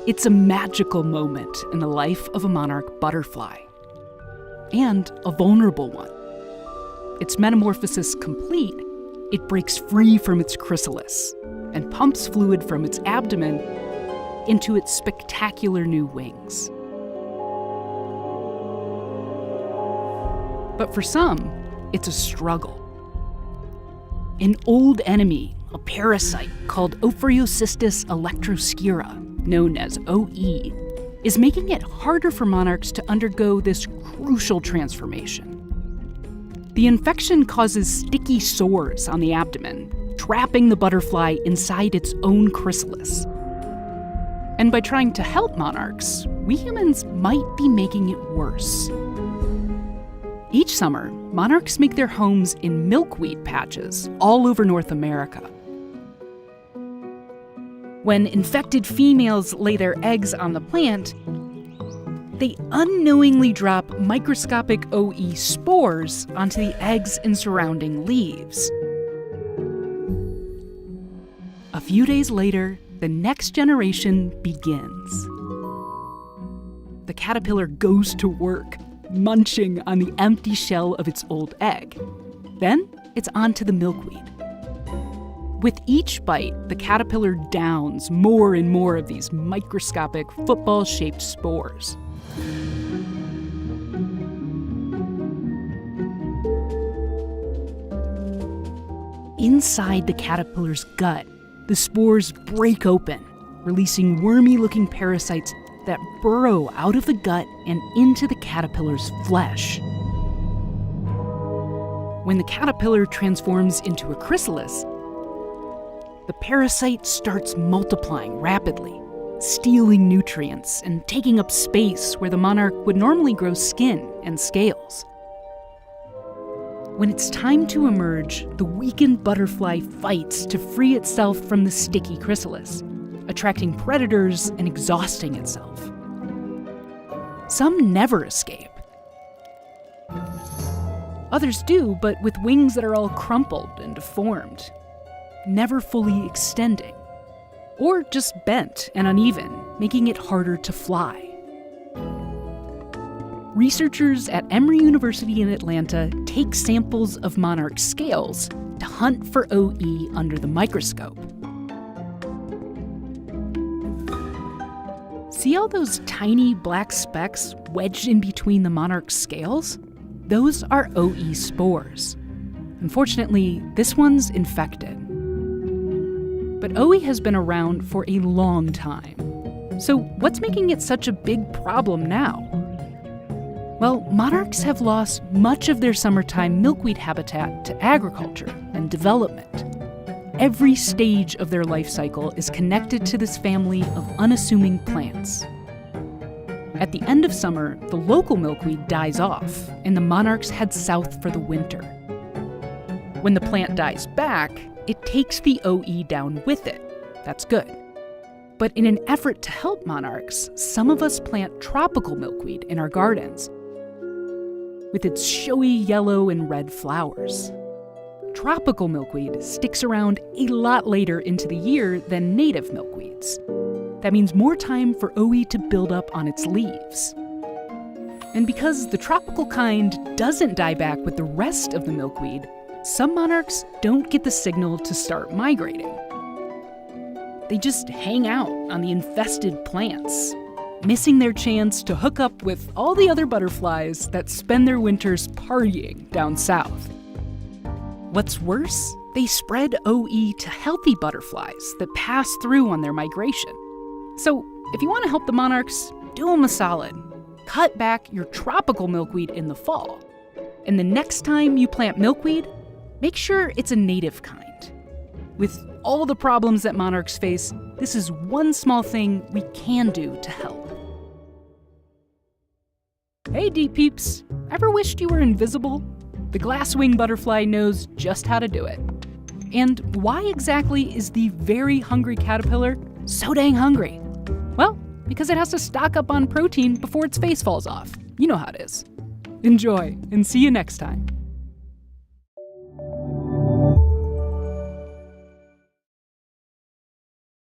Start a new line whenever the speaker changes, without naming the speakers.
It's a magical moment in the life of a monarch butterfly, and a vulnerable one. Its metamorphosis complete, it breaks free from its chrysalis and pumps fluid from its abdomen into its spectacular new wings. But for some, it's a struggle. An old enemy, a parasite called Ophryocystis elektroscirrha, known as OE, is making it harder for monarchs to undergo this crucial transformation. The infection causes sticky sores on the abdomen, trapping the butterfly inside its own chrysalis. And by trying to help monarchs, we humans might be making it worse. Each summer, monarchs make their homes in milkweed patches all over North America. When infected females lay their eggs on the plant, they unknowingly drop microscopic OE spores onto the eggs and surrounding leaves. A few days later, the next generation begins. The caterpillar goes to work, munching on the empty shell of its old egg. Then it's onto the milkweed. With each bite, the caterpillar downs more and more of these microscopic, football-shaped spores. Inside the caterpillar's gut, the spores break open, releasing wormy-looking parasites that burrow out of the gut and into the caterpillar's flesh. When the caterpillar transforms into a chrysalis, the parasite starts multiplying rapidly, stealing nutrients and taking up space where the monarch would normally grow skin and scales. When it's time to emerge, the weakened butterfly fights to free itself from the sticky chrysalis, attracting predators and exhausting itself. Some never escape. Others do, but with wings that are all crumpled and deformed, never fully extending, or just bent and uneven, making it harder to fly. Researchers at Emory University in Atlanta take samples of monarch scales to hunt for OE under the microscope. See all those tiny black specks wedged in between the monarch's scales? Those are OE spores. Unfortunately, this one's infected. But OE has been around for a long time. So what's making it such a big problem now? Well, monarchs have lost much of their summertime milkweed habitat to agriculture and development. Every stage of their life cycle is connected to this family of unassuming plants. At the end of summer, the local milkweed dies off, and the monarchs head south for the winter. When the plant dies back, it takes the OE down with it. That's good. But in an effort to help monarchs, some of us plant tropical milkweed in our gardens, with its showy yellow and red flowers. Tropical milkweed sticks around a lot later into the year than native milkweeds. That means more time for OE to build up on its leaves. And because the tropical kind doesn't die back with the rest of the milkweed, some monarchs don't get the signal to start migrating. They just hang out on the infested plants, missing their chance to hook up with all the other butterflies that spend their winters partying down south. What's worse, they spread OE to healthy butterflies that pass through on their migration. So if you want to help the monarchs, do them a solid. Cut back your tropical milkweed in the fall. And the next time you plant milkweed, make sure it's a native kind. With all the problems that monarchs face, this is one small thing we can do to help. Hey, Deep Peeps! Ever wished you were invisible? The glasswing butterfly knows just how to do it. And why exactly is the very hungry caterpillar so dang hungry? Well, because it has to stock up on protein before its face falls off. You know how it is. Enjoy, and see you next time.